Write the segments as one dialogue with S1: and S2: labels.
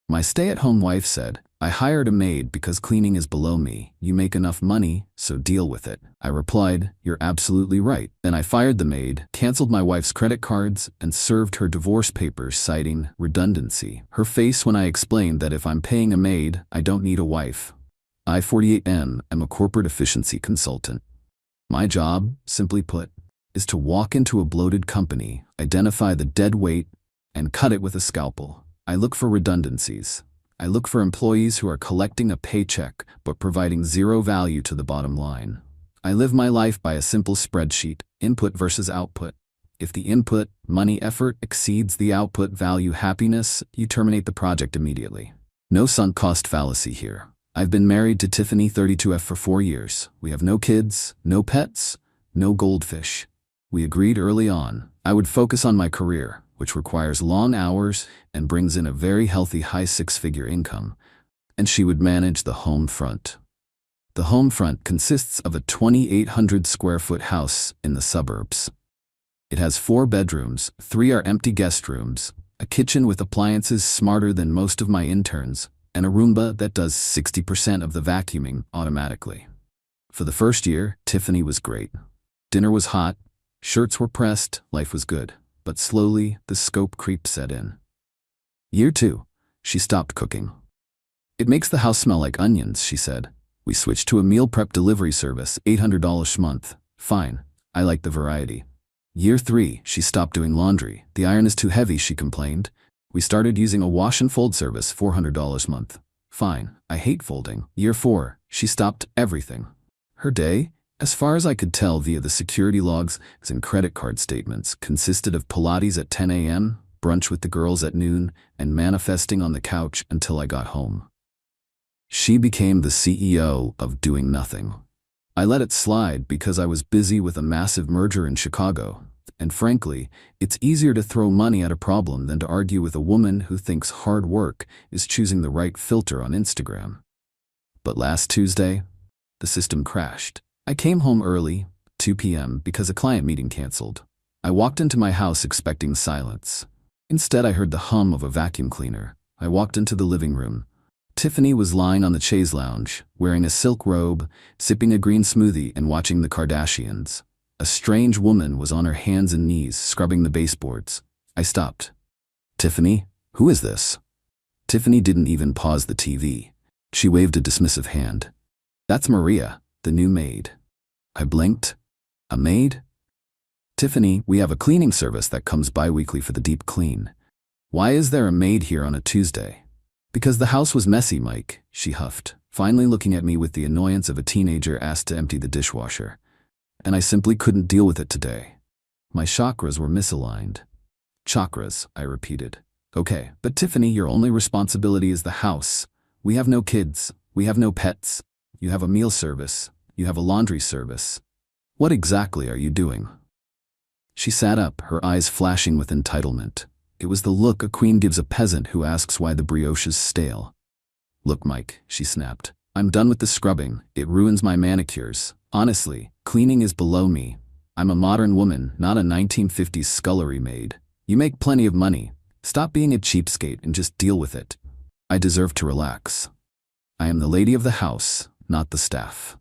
S1: My stay-at-home wife said, I hired a maid because cleaning is below me. You make enough money, so deal with it. I replied, you're absolutely right. Then I fired the maid, canceled my wife's credit cards, and served her divorce papers citing redundancy. Her face when I explained that if I'm paying a maid, I don't need a wife. I, 48M, am a corporate efficiency consultant. My job, simply put, is to walk into a bloated company, identify the dead weight, and cut it with a scalpel. I look for redundancies. I look for employees who are collecting a paycheck but providing zero value to the bottom line. I live my life by a simple spreadsheet, input versus output. If the input, money, effort exceeds the output, value, happiness, you terminate the project immediately. No sunk cost fallacy here. I've been married to Tiffany 32F for 4 years. We have no kids, no pets, no goldfish. We agreed early on I would focus on my career, which requires long hours and brings in a very healthy high 6-figure income, and she would manage the home front. The home front consists of a 2,800 square foot house in the suburbs. It has 4 bedrooms, 3 are empty guest rooms, a kitchen with appliances smarter than most of my interns, and a Roomba that does 60% of the vacuuming automatically. For the first year, Tiffany was great. Dinner was hot, shirts were pressed, life was good. But slowly, the scope creep set in. Year 2, she stopped cooking. It makes the house smell like onions, she said. We switched to a meal prep delivery service, $800 a month. Fine, I like the variety. Year 3, she stopped doing laundry. The iron is too heavy, she complained. We started using a wash and fold service, $400 a month. Fine, I hate folding. Year 4, she stopped everything. Her day, as far as I could tell via the security logs and credit card statements, consisted of Pilates at 10 a.m., brunch with the girls at noon, and manifesting on the couch until I got home. She became the CEO of doing nothing. I let it slide because I was busy with a massive merger in Chicago, and frankly, it's easier to throw money at a problem than to argue with a woman who thinks hard work is choosing the right filter on Instagram. But last Tuesday, the system crashed. I came home early, 2 p.m., because a client meeting canceled. I walked into my house expecting silence. Instead, I heard the hum of a vacuum cleaner. I walked into the living room. Tiffany was lying on the chaise lounge, wearing a silk robe, sipping a green smoothie and watching the Kardashians. A strange woman was on her hands and knees, scrubbing the baseboards. I stopped. Tiffany, who is this? Tiffany didn't even pause the TV. She waved a dismissive hand. That's Maria, the new maid. I blinked. A maid? Tiffany, we have a cleaning service that comes bi-weekly for the deep clean. Why is there a maid here on a Tuesday? Because the house was messy, Mike, she huffed, finally looking at me with the annoyance of a teenager asked to empty the dishwasher. And I simply couldn't deal with it today. My chakras were misaligned. Chakras, I repeated. Okay, but Tiffany, your only responsibility is the house. We have no kids. We have no pets. You have a meal service. You have a laundry service. What exactly are you doing? She sat up, her eyes flashing with entitlement. It was the look a queen gives a peasant who asks why the brioche is stale. Look, Mike, she snapped. I'm done with the scrubbing. It ruins my manicures. Honestly, cleaning is below me. I'm a modern woman, not a 1950s scullery maid. You make plenty of money. Stop being a cheapskate and just deal with it. I deserve to relax. I am the lady of the house, not the staff.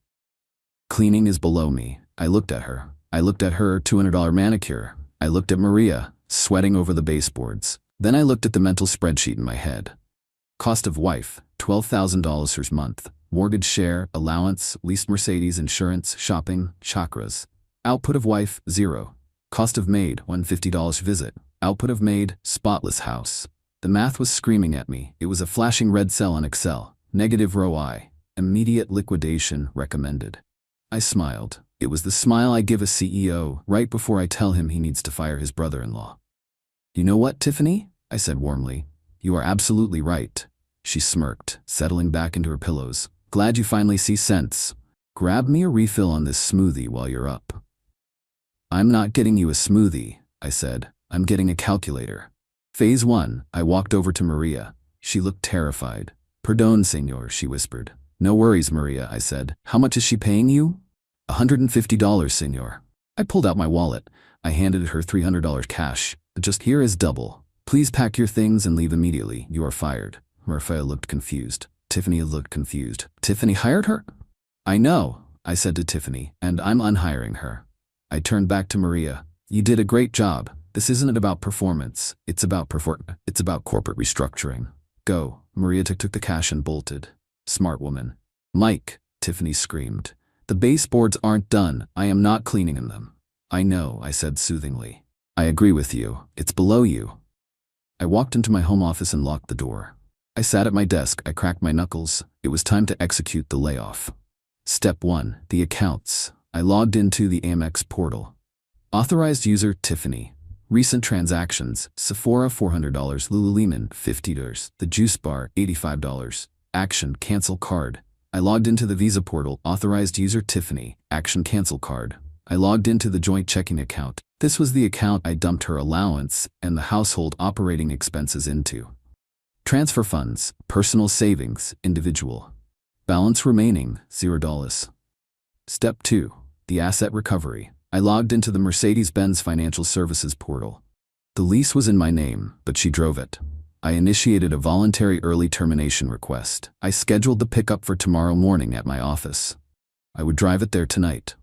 S1: Cleaning is below me. I looked at her. I looked at her $200 manicure. I looked at Maria, sweating over the baseboards. Then I looked at the mental spreadsheet in my head. Cost of wife, $12,000 per month. Mortgage share, allowance, leased Mercedes, insurance, shopping, chakras. Output of wife, 0. Cost of maid, $150 visit. Output of maid, spotless house. The math was screaming at me. It was a flashing red cell on Excel. Negative row I. Immediate liquidation recommended. I smiled. It was the smile I give a CEO right before I tell him he needs to fire his brother-in-law. You know what, Tiffany? I said warmly. You are absolutely right. She smirked, settling back into her pillows. Glad you finally see sense. Grab me a refill on this smoothie while you're up. I'm not getting you a smoothie, I said. I'm getting a calculator. Phase 1, I walked over to Maria. She looked terrified. Perdón, señor, she whispered. No worries, Maria, I said. How much is she paying you? $150, señor. I pulled out my wallet. I handed her $300 cash. Just here is double. Please pack your things and leave immediately. You are fired. Maria looked confused. Tiffany looked confused. Tiffany hired her? I know, I said to Tiffany, and I'm unhiring her. I turned back to Maria. You did a great job. This isn't about performance. It's about corporate restructuring. Go. Maria took the cash and bolted. Smart woman. Mike, Tiffany screamed. The baseboards aren't done. I am not cleaning them. I know, I said soothingly. I agree with you. It's below you. I walked into my home office and locked the door. I sat at my desk. I cracked my knuckles. It was time to execute the layoff. Step 1. The accounts. I logged into the Amex portal. Authorized user Tiffany. Recent transactions: Sephora $400, Lululemon $50, The Juice Bar $85. Action: cancel card. I logged into the Visa portal. Authorized user Tiffany. Action: cancel card. I logged into the joint checking account. This was the account I dumped her allowance and the household operating expenses into. Transfer funds: personal savings, individual. Balance remaining $0. Step 2. The asset recovery. I logged into the Mercedes-Benz Financial Services portal. The lease was in my name, but she drove it. I initiated a voluntary early termination request. I scheduled the pickup for tomorrow morning at my office. I would drive it there tonight.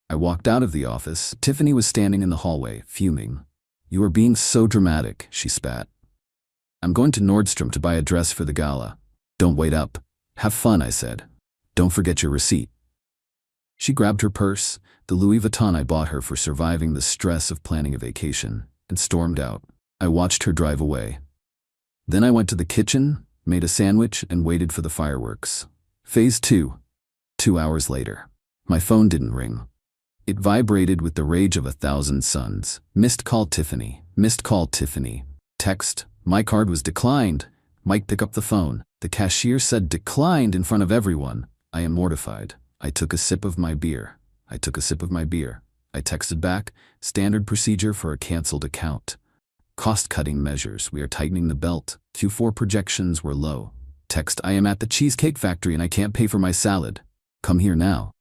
S1: I walked out of the office. Tiffany was standing in the hallway, fuming. You are being so dramatic, she spat. I'm going to Nordstrom to buy a dress for the gala. Don't wait up. Have fun, I said. Don't forget your receipt. She grabbed her purse, the Louis Vuitton I bought her for surviving the stress of planning a vacation, and stormed out. I watched her drive away. Then I went to the kitchen, made a sandwich, and waited for the fireworks. Phase 2. 2 hours later. My phone didn't ring. It vibrated with the rage of 1,000 suns. Missed call Tiffany. Missed call Tiffany. Text: my card was declined. Mike, pick up the phone. The cashier said declined in front of everyone. I am mortified. I took a sip of my beer. I texted back, standard procedure for a canceled account. Cost-cutting measures. We are tightening the belt. Q4 projections were low. Text: I am at the Cheesecake Factory and I can't pay for my salad. Come here now.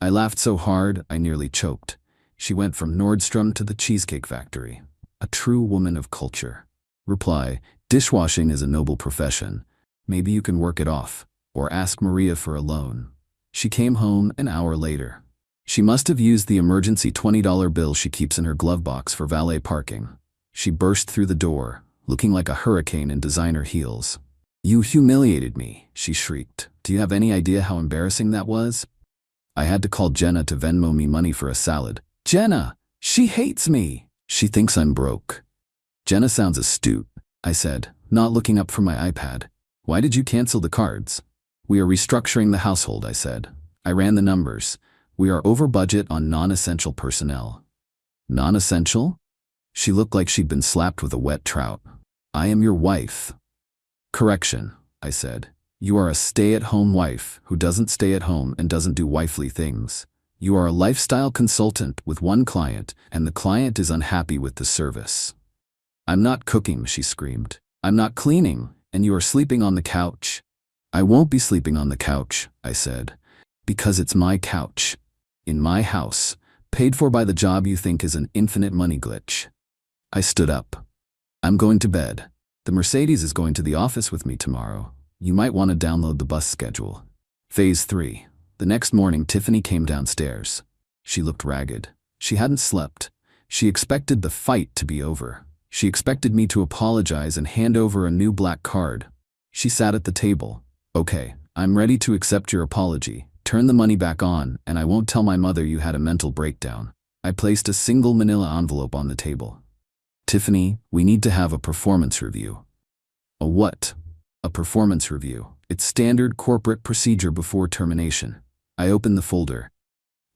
S1: I laughed so hard, I nearly choked. She went from Nordstrom to the Cheesecake Factory. A true woman of culture. Reply: dishwashing is a noble profession. Maybe you can work it off, or ask Maria for a loan. She came home an hour later. She must have used the emergency $20 bill she keeps in her glove box for valet parking. She burst through the door, looking like a hurricane in designer heels. You humiliated me, she shrieked. Do you have any idea how embarrassing that was? I had to call Jenna to Venmo me money for a salad. Jenna! She hates me! She thinks I'm broke. Jenna sounds astute, I said, not looking up from my iPad. Why did you cancel the cards? We are restructuring the household, I said. I ran the numbers. We are over budget on non-essential personnel. Non-essential? She looked like she'd been slapped with a wet trout. I am your wife. Correction, I said. You are a stay-at-home wife who doesn't stay at home and doesn't do wifely things. You are a lifestyle consultant with one client, and the client is unhappy with the service. I'm not cooking, she screamed. I'm not cleaning, and you are sleeping on the couch. I won't be sleeping on the couch, I said, because it's my couch. In my house, paid for by the job you think is an infinite money glitch. I stood up. I'm going to bed. The Mercedes is going to the office with me tomorrow. You might want to download the bus schedule. Phase 3. The next morning, Tiffany came downstairs. She looked ragged. She hadn't slept. She expected the fight to be over. She expected me to apologize and hand over a new black card. She sat at the table. Okay, I'm ready to accept your apology. Turn the money back on, and I won't tell my mother you had a mental breakdown. I placed a single manila envelope on the table. Tiffany, we need to have a performance review. A what? A performance review. It's standard corporate procedure before termination. I opened the folder.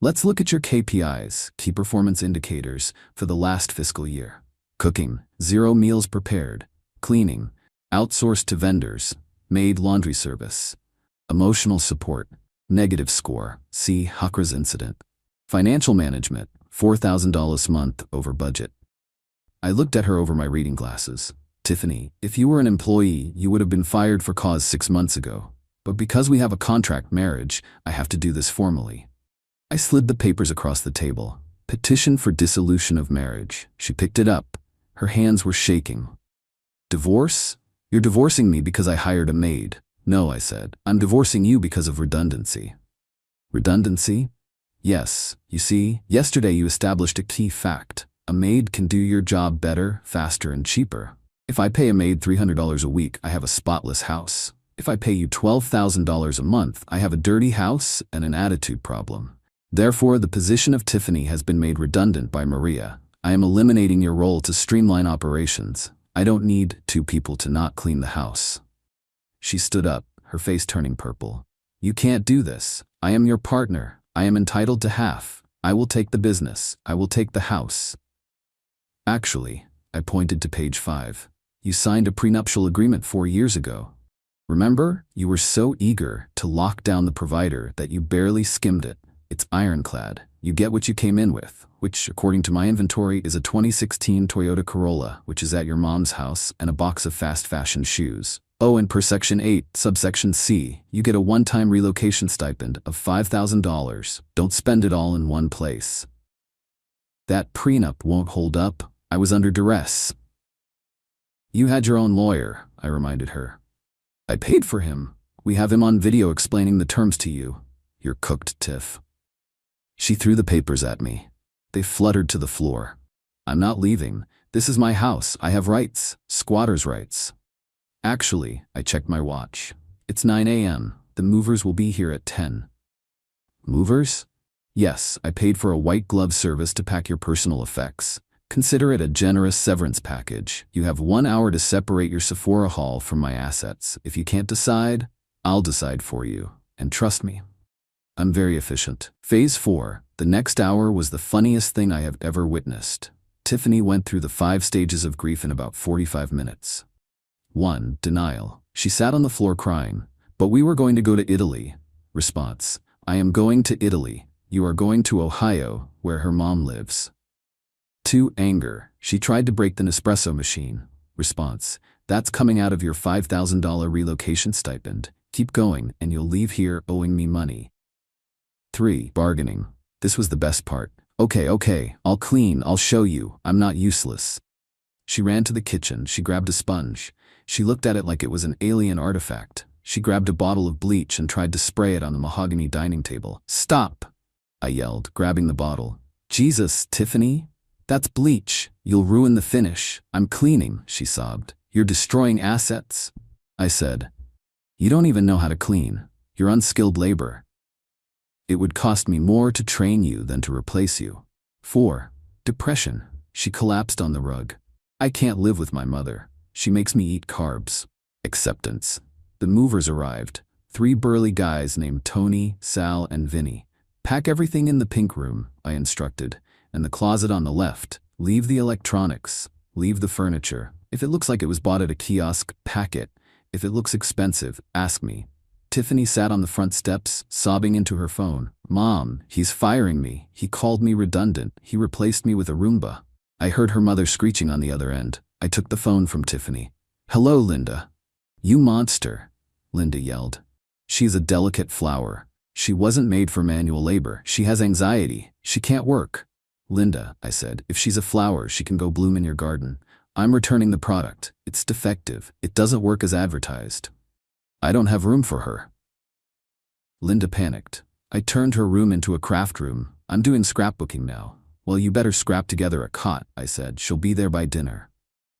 S1: Let's look at your KPIs, key performance indicators, for the last fiscal year. Cooking, 0 meals prepared. Cleaning, outsourced to vendors. Maid laundry service. Emotional support, negative score. See Hakra's incident. Financial management, $4,000 a month over budget. I looked at her over my reading glasses. Tiffany, if you were an employee, you would have been fired for cause 6 months ago. But because we have a contract marriage, I have to do this formally. I slid the papers across the table. Petition for dissolution of marriage. She picked it up. Her hands were shaking. Divorce? You're divorcing me because I hired a maid. No, I said. I'm divorcing you because of redundancy. Redundancy? Yes. You see, yesterday you established a key fact. A maid can do your job better, faster, and cheaper. If I pay a maid $300 a week, I have a spotless house. If I pay you $12,000 a month, I have a dirty house and an attitude problem. Therefore, the position of Tiffany has been made redundant by Maria. I am eliminating your role to streamline operations. I don't need 2 people to not clean the house. She stood up, her face turning purple. You can't do this. I am your partner. I am entitled to half. I will take the business. I will take the house. Actually, I pointed to page 5. You signed a prenuptial agreement 4 years ago. Remember? You were so eager to lock down the provider that you barely skimmed it. It's ironclad. You get what you came in with, which, according to my inventory, is a 2016 Toyota Corolla, which is at your mom's house, and a box of fast fashion shoes. Oh, and per Section 8, subsection C, you get a one-time relocation stipend of $5,000. Don't spend it all in one place. That prenup won't hold up. I was under duress. You had your own lawyer, I reminded her. I paid for him. We have him on video explaining the terms to you. You're cooked, Tiff. She threw the papers at me. They fluttered to the floor. I'm not leaving. This is my house. I have rights. Squatter's rights. Actually, I checked my watch. It's 9 a.m. The movers will be here at 10. Movers? Yes, I paid for a white glove service to pack your personal effects. Consider it a generous severance package. You have 1 hour to separate your Sephora haul from my assets. If you can't decide, I'll decide for you. And trust me, I'm very efficient. Phase 4. The next hour was the funniest thing I have ever witnessed. Tiffany went through the 5 stages of grief in about 45 minutes. 1. Denial. She sat on the floor crying. But we were going to go to Italy. Response. I am going to Italy. You are going to Ohio, where her mom lives. 2. Anger. She tried to break the Nespresso machine. Response. That's coming out of your $5,000 relocation stipend. Keep going, and you'll leave here owing me money. 3. Bargaining. This was the best part. Okay, I'll clean, I'll show you, I'm not useless. She ran to the kitchen, she grabbed a sponge. She looked at it like it was an alien artifact. She grabbed a bottle of bleach and tried to spray it on the mahogany dining table. Stop! I yelled, grabbing the bottle. Jesus, Tiffany? That's bleach. You'll ruin the finish. I'm cleaning, she sobbed. You're destroying assets? I said. You don't even know how to clean. You're unskilled labor. It would cost me more to train you than to replace you. 4. Depression. She collapsed on the rug. I can't live with my mother. She makes me eat carbs. Acceptance. The movers arrived. 3 burly guys named Tony, Sal, and Vinny. Pack everything in the pink room, I instructed, and the closet on the left. Leave the electronics. Leave the furniture. If it looks like it was bought at a kiosk, pack it. If it looks expensive, ask me. Tiffany sat on the front steps, sobbing into her phone. Mom, he's firing me. He called me redundant. He replaced me with a Roomba. I heard her mother screeching on the other end. I took the phone from Tiffany. Hello, Linda. You monster, Linda yelled. She's a delicate flower. She wasn't made for manual labor. She has anxiety. She can't work. Linda, I said, if she's a flower, she can go bloom in your garden. I'm returning the product. It's defective. It doesn't work as advertised. I don't have room for her. Linda panicked. I turned her room into a craft room. I'm doing scrapbooking now. Well, you better scrap together a cot, I said. She'll be there by dinner.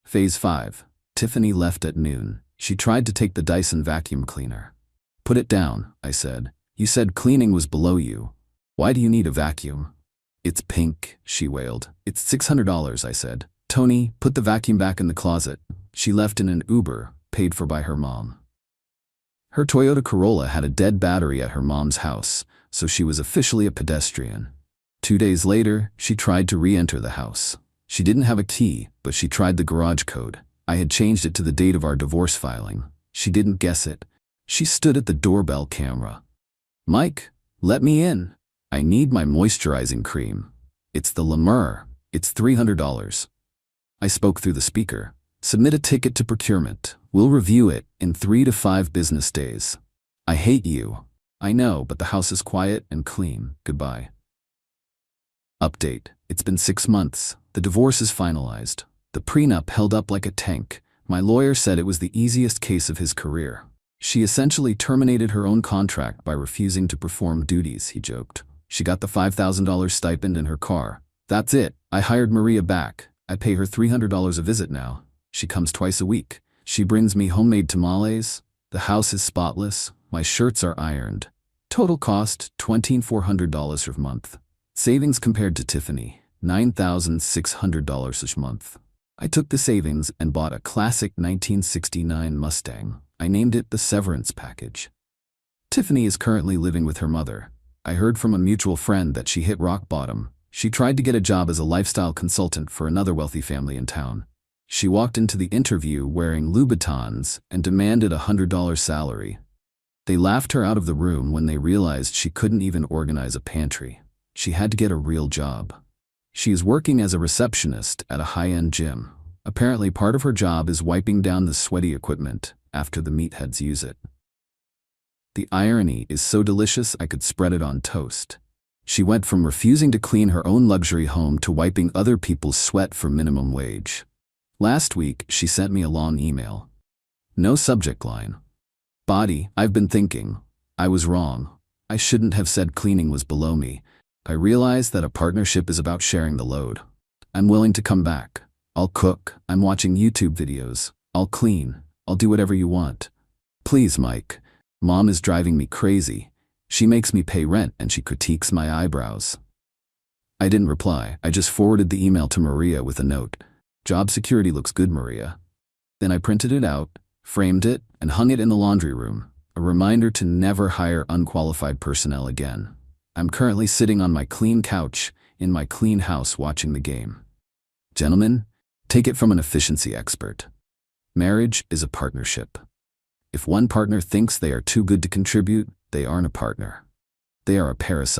S1: Phase 5. Tiffany left at noon. She tried to take the Dyson vacuum cleaner. Put it down, I said. You said cleaning was below you. Why do you need a vacuum? It's pink, she wailed. It's $600, I said. Tony, put the vacuum back in the closet. She left in an Uber, paid for by her mom. Her Toyota Corolla had a dead battery at her mom's house, so she was officially a pedestrian. 2 days later, she tried to re-enter the house. She didn't have a key, but she tried the garage code. I had changed it to the date of our divorce filing. She didn't guess it. She stood at the doorbell camera. Mike, let me in. I need my moisturizing cream. It's the Lemur. It's $300. I spoke through the speaker. Submit a ticket to procurement. We'll review it in 3 to 5 business days. I hate you. I know, but the house is quiet and clean. Goodbye. Update. It's been 6 months. The divorce is finalized. The prenup held up like a tank. My lawyer said it was the easiest case of his career. She essentially terminated her own contract by refusing to perform duties, he joked. She got the $5,000 stipend in her car. That's it. I hired Maria back. I pay her $300 a visit now. She comes twice a week. She brings me homemade tamales. The house is spotless. My shirts are ironed. Total cost $2,400 a month. Savings compared to Tiffany, $9,600 a month. I took the savings and bought a classic 1969 Mustang. I named it the Severance Package. Tiffany is currently living with her mother. I heard from a mutual friend that she hit rock bottom. She tried to get a job as a lifestyle consultant for another wealthy family in town. She walked into the interview wearing Louboutins and demanded a $100 salary. They laughed her out of the room when they realized she couldn't even organize a pantry. She had to get a real job. She is working as a receptionist at a high-end gym. Apparently part of her job is wiping down the sweaty equipment after the meatheads use it. The irony is so delicious I could spread it on toast. She went from refusing to clean her own luxury home to wiping other people's sweat for minimum wage. Last week, she sent me a long email. No subject line. Body, I've been thinking. I was wrong. I shouldn't have said cleaning was below me. I realize that a partnership is about sharing the load. I'm willing to come back. I'll cook. I'm watching YouTube videos. I'll clean. I'll do whatever you want. Please, Mike. Mom is driving me crazy. She makes me pay rent and she critiques my eyebrows. I didn't reply. I just forwarded the email to Maria with a note. Job security looks good, Maria. Then I printed it out, framed it, and hung it in the laundry room. A reminder to never hire unqualified personnel again. I'm currently sitting on my clean couch in my clean house watching the game. Gentlemen, take it from an efficiency expert. Marriage is a partnership. If one partner thinks they are too good to contribute, they aren't a partner. They are a parasite.